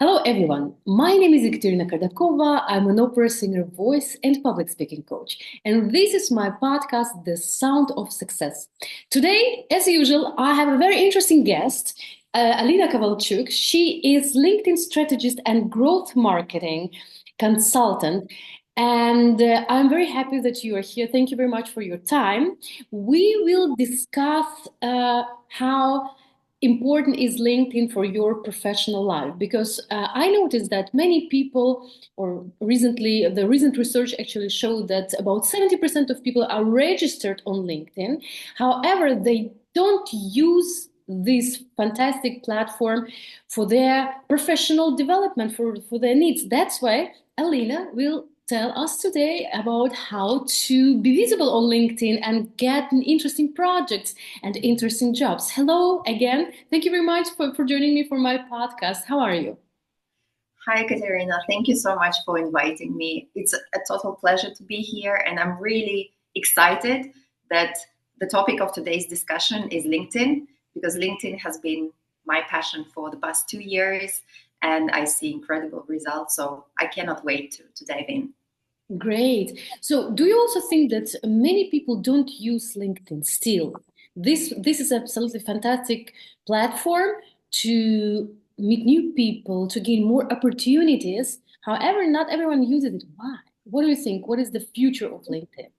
Hello, everyone. My name is Ekaterina Kardakova. I'm an opera singer, voice, and public speaking coach. And this is my podcast, The Sound of Success. Today, as usual, I have a very interesting guest, Alina Kovalchuk. She is LinkedIn strategist and growth marketing consultant. And I'm very happy that you are here. Thank you very much for your time. We will discuss how important is LinkedIn for your professional life? Because I noticed that many people, or recently, the recent research actually showed that about 70% of people are registered on LinkedIn. However, they don't use this fantastic platform for their professional development, for their needs. That's why Alina will tell us today about how to be visible on LinkedIn and get interesting projects and interesting jobs. Hello again. Thank you very much for joining me for my podcast. How are you? Hi, Katerina. Thank you so much for inviting me. It's a total pleasure to be here, and I'm really excited that the topic of today's discussion is LinkedIn, because LinkedIn has been my passion for the past 2 years, and I see incredible results. So I cannot wait to dive in. Great. So, do you also think that many people don't use LinkedIn still? This is absolutely fantastic platform to meet new people, to gain more opportunities. However, not everyone uses it. Why? What do you think? What is the future of LinkedIn?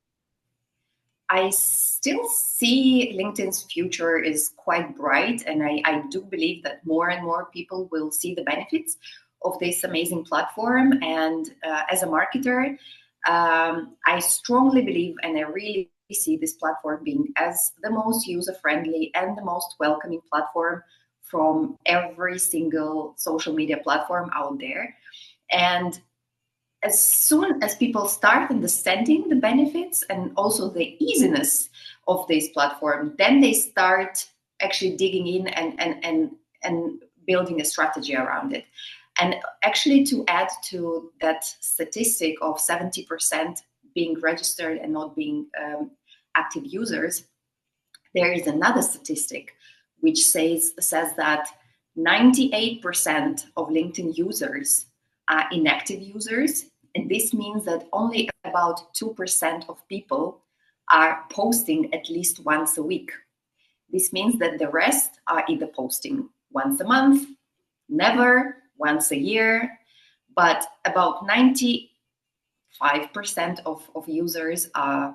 I still see LinkedIn's future is quite bright, and I do believe that more and more people will see the benefits of this amazing platform. And as a marketer, I strongly believe, and I really see this platform being as the most user-friendly and the most welcoming platform from every single social media platform out there. And as soon as people start understanding the benefits and also the easiness of this platform, then they start actually digging in and building a strategy around it. And actually, to add to that statistic of 70% being registered and not being active users, there is another statistic which says that 98% of LinkedIn users are inactive users. And this means that only about 2% of people are posting at least once a week. This means that the rest are either posting once a month, never, once a year, but about 95% of users are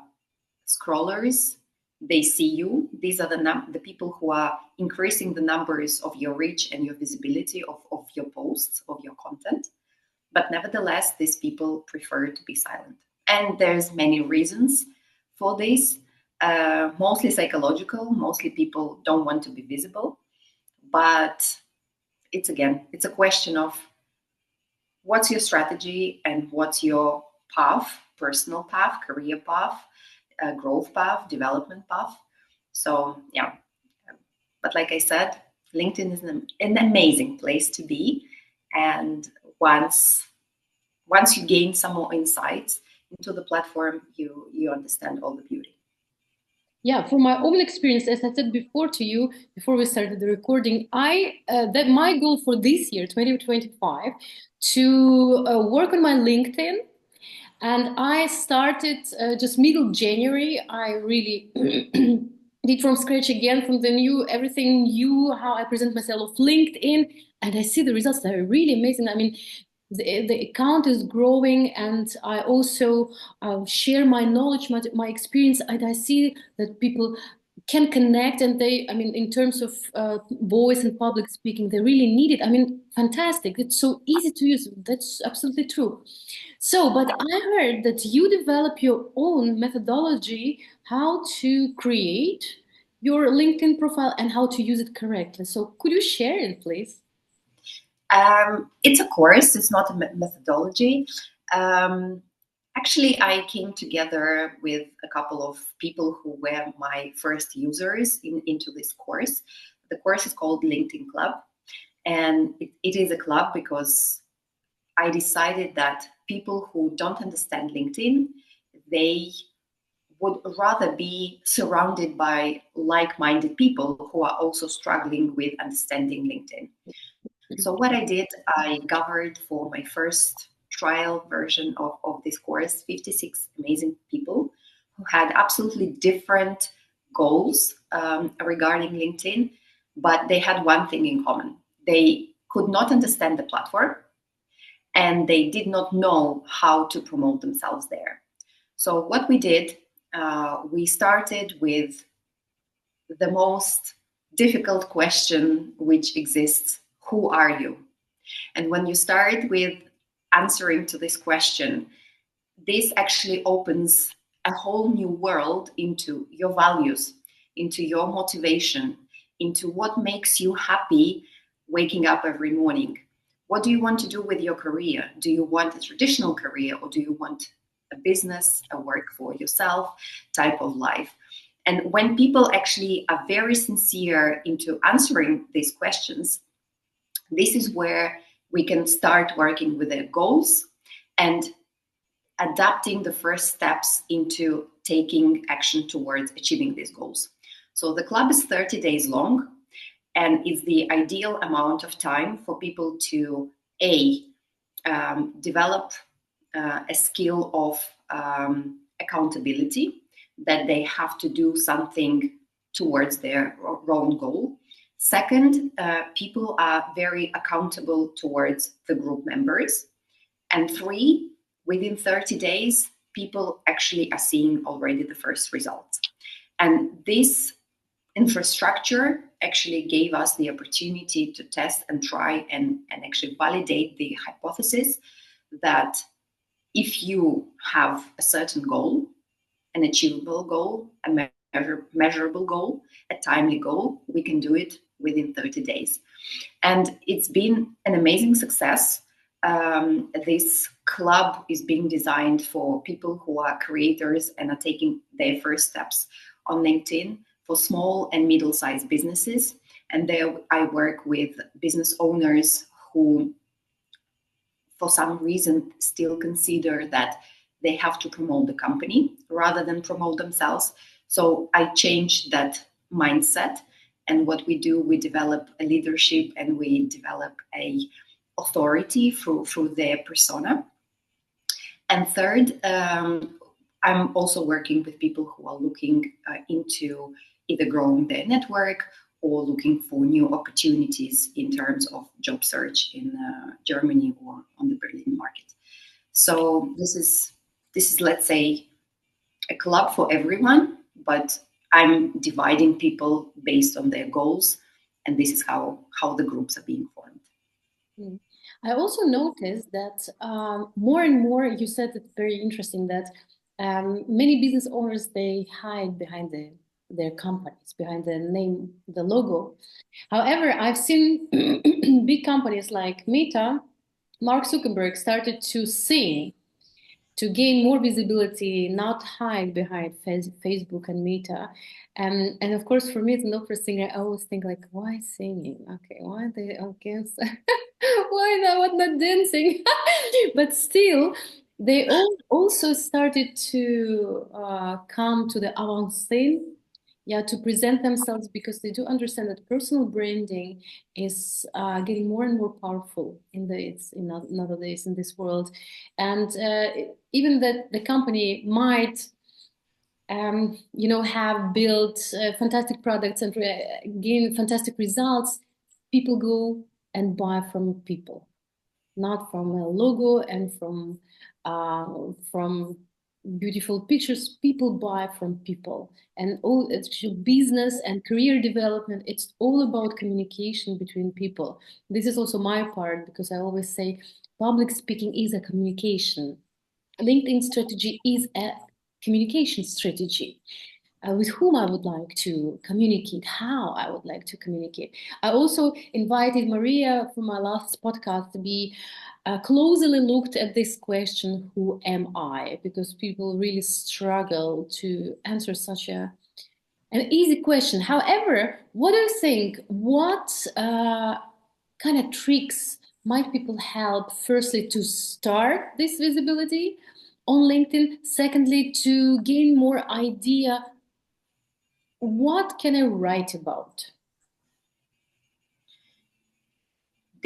scrollers. They see you. These are the people who are increasing the numbers of your reach and your visibility of your posts, of your content. But nevertheless, these people prefer to be silent. And there's many reasons for this, mostly psychological. Mostly people don't want to be visible. But it's a question of what's your strategy and what's your path, personal path, career path, growth path, development path. So, yeah. But like I said, LinkedIn is an amazing place to be. And once you gain some more insights into the platform, you understand all the beauty. Yeah, from my own experience, as I said before to you, before we started the recording, that my goal for this year, 2025, to work on my LinkedIn, and I started just middle January. I really did from scratch again, from the new, everything new, how I present myself of LinkedIn, and I see the results. They're really amazing. I mean, the account is growing, and I also share my knowledge, my experience, and I see that people can connect, and I mean, in terms of voice and public speaking, they really need it. I mean, fantastic. It's so easy to use. That's absolutely true. So, but I heard that you develop your own methodology how to create your LinkedIn profile and how to use it correctly. So, could you share it, please? It's a course. It's not a methodology. Actually, I came together with a couple of people who were my first users into this course. The course is called LinkedIn Club. And it is a club because I decided that people who don't understand LinkedIn, they would rather be surrounded by like-minded people who are also struggling with understanding LinkedIn. So what I did, I gathered for my first trial version of this course 56 amazing people who had absolutely different goals regarding LinkedIn, but they had one thing in common. They could not understand the platform and they did not know how to promote themselves there. So what we did, we started with the most difficult question which exists: who are you? And when you start with answering to this question, this actually opens a whole new world into your values, into your motivation, into what makes you happy waking up every morning. What do you want to do with your career? Do you want a traditional career, or do you want a business, a work for yourself type of life? And when people actually are very sincere into answering these questions, this is where we can start working with their goals and adapting the first steps into taking action towards achieving these goals. So the club is 30 days long, and it's the ideal amount of time for people to develop a skill of accountability, that they have to do something towards their own goal. Second, people are very accountable towards the group members. And three, within 30 days, people actually are seeing already the first results. And this infrastructure actually gave us the opportunity to test and try and actually validate the hypothesis that if you have a certain goal, an achievable goal, a measurable goal, a timely goal, we can do it within 30 days. And it's been an amazing success. This club is being designed for people who are creators and are taking their first steps on LinkedIn, for small and middle-sized businesses. And there I work with business owners who, for some reason, still consider that they have to promote the company rather than promote themselves. So I changed that mindset. And what we do, we develop a leadership and we develop a authority through their persona. And third, I'm also working with people who are looking into either growing their network or looking for new opportunities in terms of job search in Germany or on the Berlin market. So this is, let's say, a club for everyone, but I'm dividing people based on their goals, and this is how the groups are being formed. I also noticed that more and more, you said it's very interesting that many business owners, they hide behind their companies, behind the name, the logo. However, I've seen big companies like Meta, Mark Zuckerberg started to sing to gain more visibility, not hide behind Facebook and Meta. And of course, for me as an opera singer, I always think like, why singing? Okay, why they? Okay, why not dancing? But still, they all also started to come to the avant scene, yeah, to present themselves, because they do understand that personal branding is getting more and more powerful nowadays in this world, and even that the company might have built fantastic products and gain fantastic results. People go and buy from people, not from a logo and from beautiful pictures. People buy from people, and all business and career development, it's all about communication between people. This is also my part, because I always say public speaking is a communication. LinkedIn strategy is a communication strategy. With whom I would like to communicate, how I would like to communicate. I also invited Maria from my last podcast to be closely looked at this question, who am I? Because people really struggle to answer such an easy question. However, what do you think? What kind of tricks might people help, firstly, to start this visibility on LinkedIn? Secondly, to gain more idea, what can I write about?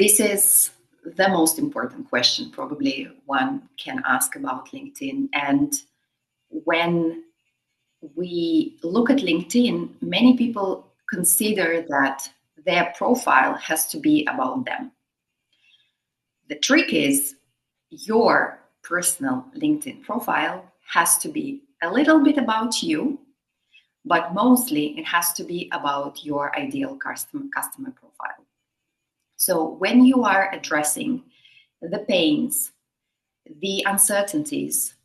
This is the most important question probably one can ask about LinkedIn. And when we look at LinkedIn, many people consider that their profile has to be about them. The trick is your personal LinkedIn profile has to be a little bit about you, but mostly it has to be about your ideal customer profile. So when you are addressing the pains, the uncertainties,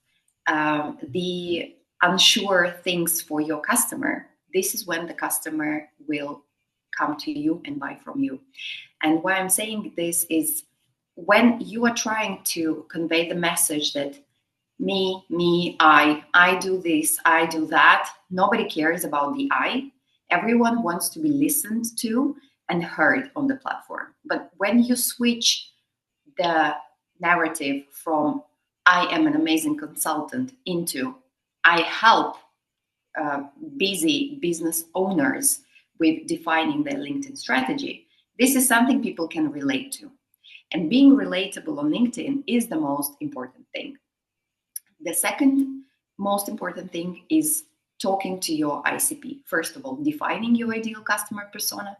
the unsure things for your customer, this is when the customer will come to you and buy from you. And why I'm saying this is when you are trying to convey the message that me, I do this, I do that, nobody cares about the I. Everyone wants to be listened to and heard on the platform. But when you switch the narrative from I am an amazing consultant into I help busy business owners with defining their LinkedIn strategy, this is something people can relate to. And being relatable on LinkedIn is the most important thing. The second most important thing is talking to your ICP. First of all, defining your ideal customer persona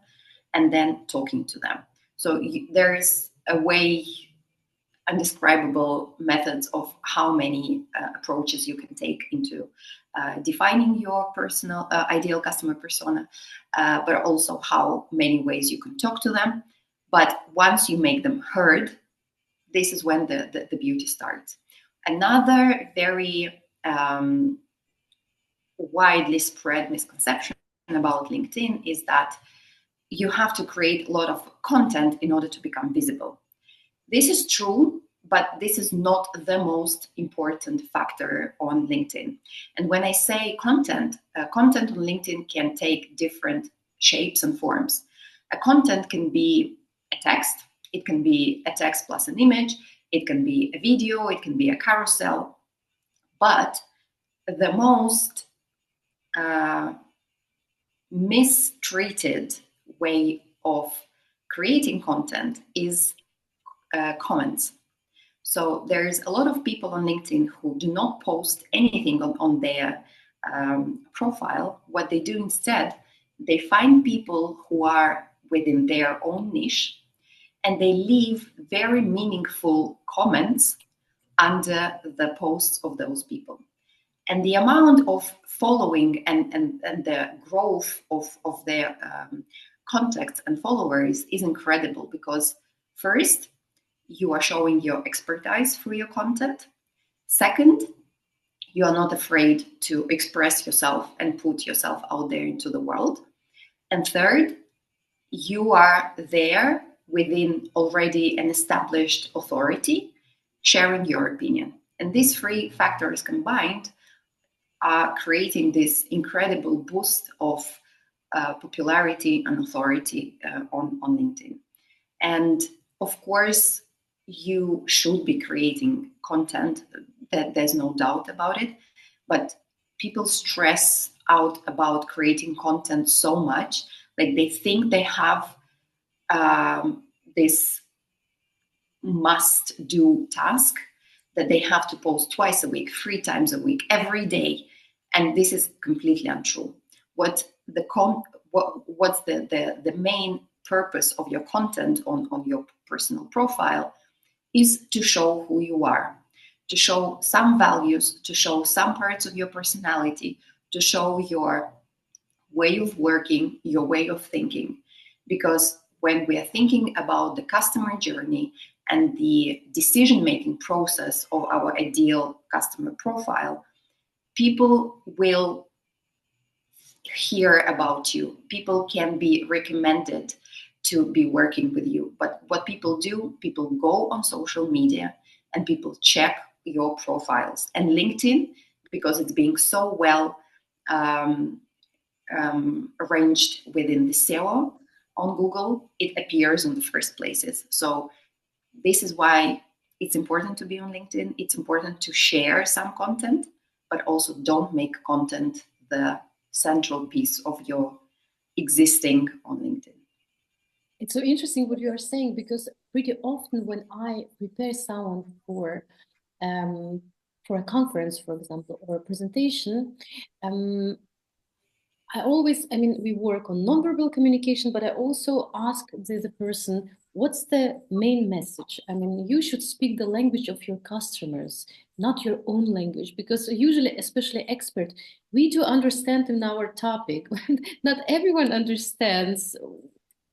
and then talking to them. So there is a way, undescribable methods of how many approaches you can take into defining your personal ideal customer persona, but also how many ways you can talk to them. But once you make them heard, this is when the beauty starts. Another very widely spread misconception about LinkedIn is that you have to create a lot of content in order to become visible. This is true, but this is not the most important factor on LinkedIn. And when I say content, content on LinkedIn can take different shapes and forms. A content can be a text, it can be a text plus an image, it can be a video, it can be a carousel. But the most mistreated way of creating content is comments. So there's a lot of people on LinkedIn who do not post anything on their profile. What they do instead, they find people who are within their own niche and they leave very meaningful comments under the posts of those people. And the amount of following and the growth of their contacts and followers is incredible because first, you are showing your expertise through your content. Second, you are not afraid to express yourself and put yourself out there into the world. And third, you are there within already an established authority, sharing your opinion. And these three factors combined are creating this incredible boost of popularity and authority on LinkedIn. And of course, you should be creating content, that there's no doubt about it, but people stress out about creating content so much, like they think they have this must-do task that they have to post twice a week, 3 times a week, every day, and this is completely untrue. What's the main purpose of your content on your personal profile is to show who you are, to show some values, to show some parts of your personality, to show your way of working, your way of thinking. Because when we are thinking about the customer journey and the decision-making process of our ideal customer profile, people will hear about you. People can be recommended to be working with you. But what people do, people go on social media and people check your profiles. And LinkedIn, because it's being so well arranged within the SEO on Google, it appears in the first places. So this is why it's important to be on LinkedIn. It's important to share some content, but also don't make content the central piece of your existing on LinkedIn. It's so interesting what you are saying, because pretty often when I prepare someone for a conference, for example, or a presentation, we work on nonverbal communication, but I also ask the person, what's the main message? I mean, you should speak the language of your customers, not your own language, because usually, especially expert, we do understand in our topic. Not everyone understands,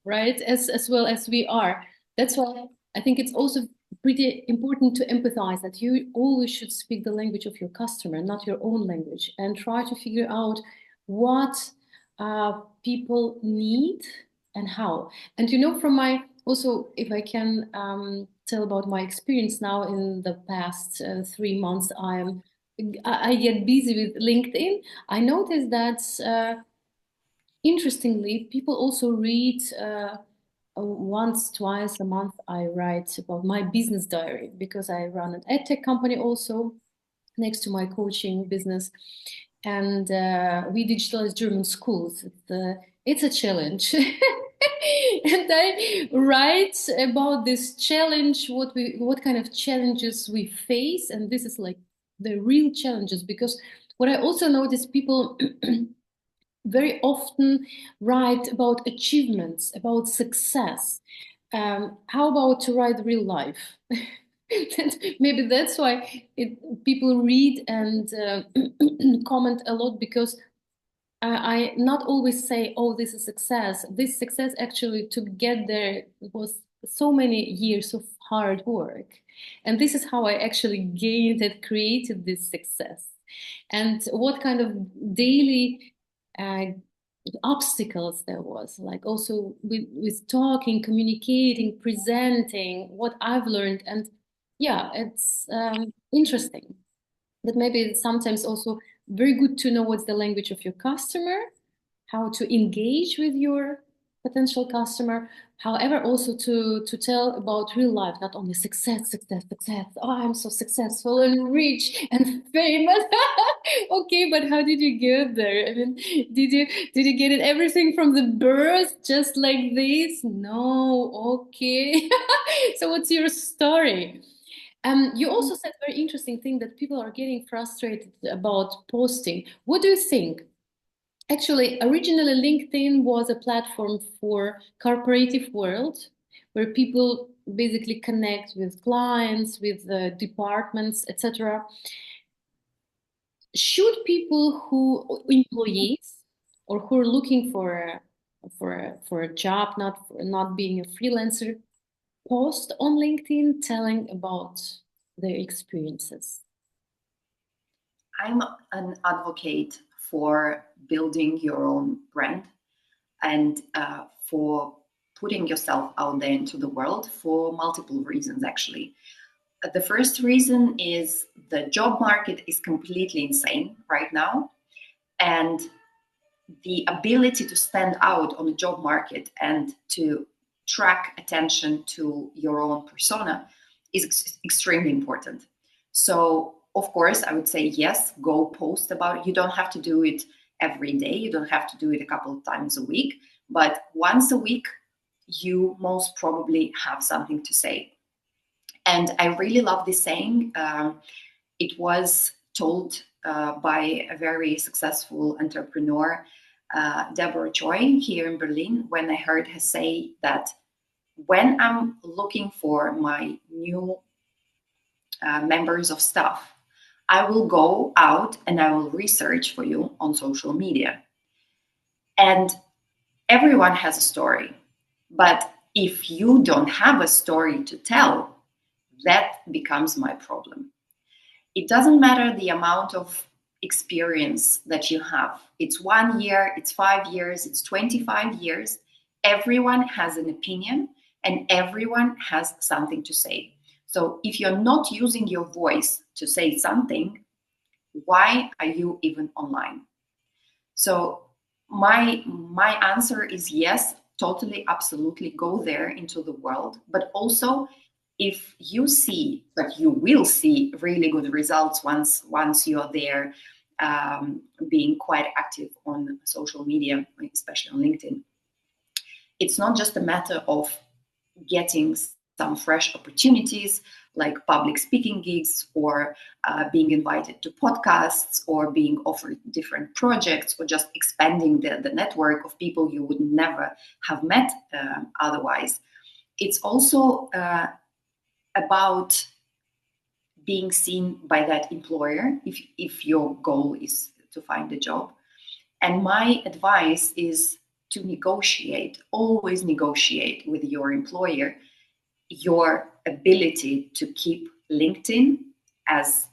right? As well as we are. That's why I think it's also pretty important to empathize that you always should speak the language of your customer, not your own language, and try to figure out what people need and how. And from my also, if I can tell about my experience now in the past 3 months, I get busy with LinkedIn. I noticed that interestingly, people also read once, twice a month. I write about my business diary because I run an edtech company also next to my coaching business, and we digitalize German schools. It's a challenge. And I write about this challenge, what kind of challenges we face, and this is like the real challenges, because what I also notice, people very often write about achievements, about success. How about to write real life? Maybe that's why people read and comment a lot, because I not always say, oh, this is success. This success actually to get there was so many years of hard work. And this is how I actually gained and created this success. And what kind of daily uh, obstacles there was, like also with talking, communicating, presenting what I've learned. And yeah, it's interesting. But maybe it's sometimes also very good to know what's the language of your customer, how to engage with your potential customer. However, also to tell about real life, not only success, success, success. Oh, I'm so successful and rich and famous. Okay, but how did you get there? I mean, did you get it everything from the birth just like this? No. Okay. So what's your story? You also said very interesting thing that people are getting frustrated about posting. What do you think? Actually, originally LinkedIn was a platform for corporative world, where people basically connect with clients, with departments, etc. Should people who employees or who are looking for a job, not being a freelancer, post on LinkedIn telling about their experiences? I'm an advocate for building your own brand and for putting yourself out there into the world for multiple reasons, actually. The first reason is the job market is completely insane right now. And the ability to stand out on the job market and to track attention to your own persona is extremely important. So, of course, I would say yes, go post about it. You don't have to do it every day. You don't have to do it a couple of times a week. But once a week, you most probably have something to say. And I really love this saying. It was told by a very successful entrepreneur, Deborah Choi, here in Berlin, when I heard her say that when I'm looking for my new members of staff, I will go out and I will research for you on social media. And everyone has a story. But if you don't have a story to tell, that becomes my problem. It doesn't matter the amount of experience that you have. It's 1 year, it's 5 years, it's 25 years. Everyone has an opinion and everyone has something to say. So if you're not using your voice to say something, why are you even online? So my answer is yes, totally, absolutely go there into the world. But also, if you see that you will see really good results once you're there, being quite active on social media, especially on LinkedIn, it's not just a matter of getting some fresh opportunities like public speaking gigs, or being invited to podcasts, or being offered different projects, or just expanding the network of people you would never have met otherwise. It's also about being seen by that employer if your goal is to find a job. And my advice is to negotiate, always negotiate with your employer your ability to keep LinkedIn as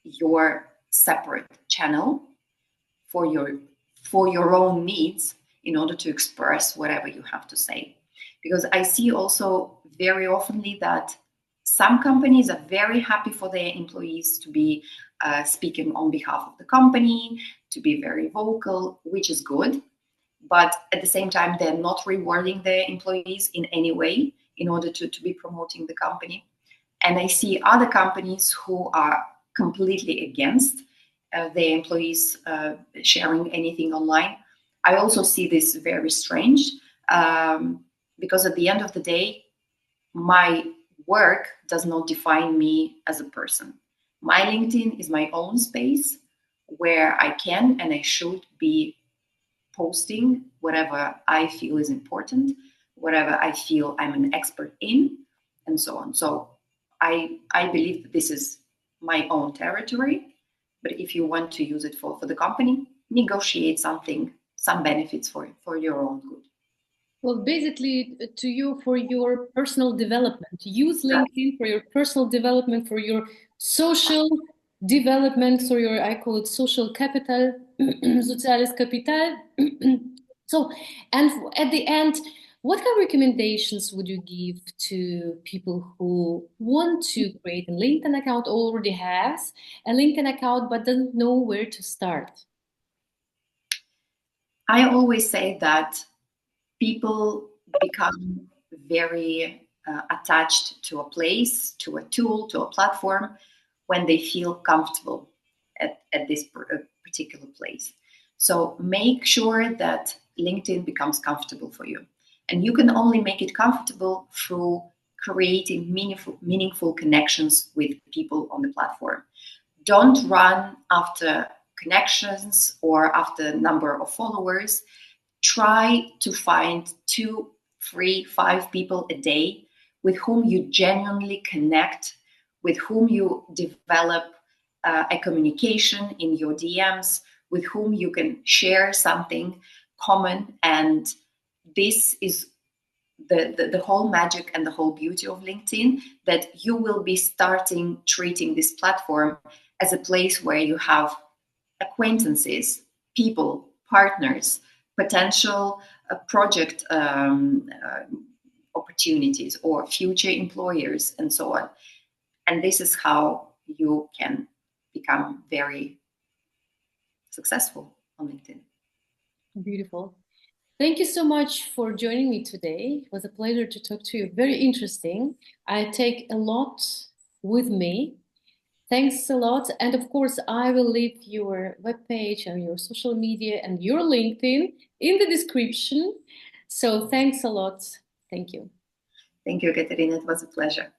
your separate channel for your own needs in order to express whatever you have to say. Because I see also very oftenly that some companies are very happy for their employees to be speaking on behalf of the company, to be very vocal, which is good. But at the same time, they're not rewarding their employees in any way in order to be promoting the company. And I see other companies who are completely against their employees sharing anything online. I also see this very strange because at the end of the day, my work does not define me as a person. My LinkedIn is my own space where I can and I should be posting whatever I feel is important, whatever I feel I'm an expert in, and so on. So I believe that this is my own territory, but if you want to use it for the company, negotiate something, some benefits for your own good. Well, basically, to you for your personal development. Use LinkedIn for your personal development, for your social development, so your, I call it social capital, soziales Kapital. So, and at the end, what kind of recommendations would you give to people who want to create a LinkedIn account, already has a LinkedIn account, but doesn't know where to start? I always say that people become very attached to a place, to a tool, to a platform when they feel comfortable at this particular place. So make sure that LinkedIn becomes comfortable for you. And you can only make it comfortable through creating meaningful connections with people on the platform. Don't run after connections or after number of followers. Try to find 2, 3, 5 people a day with whom you genuinely connect, with whom you develop a communication in your DMs, with whom you can share something common. And this is the whole magic and the whole beauty of LinkedIn, that you will be starting treating this platform as a place where you have acquaintances, people, partners, potential project opportunities, or future employers, and so on. And this is how you can become very successful on LinkedIn. Beautiful. Thank you so much for joining me today. It was a pleasure to talk to you. Very interesting. I take a lot with me. Thanks a lot. And of course, I will leave your webpage and your social media and your LinkedIn in the description. So thanks a lot. Thank you. Thank you, Ekaterina. It was a pleasure.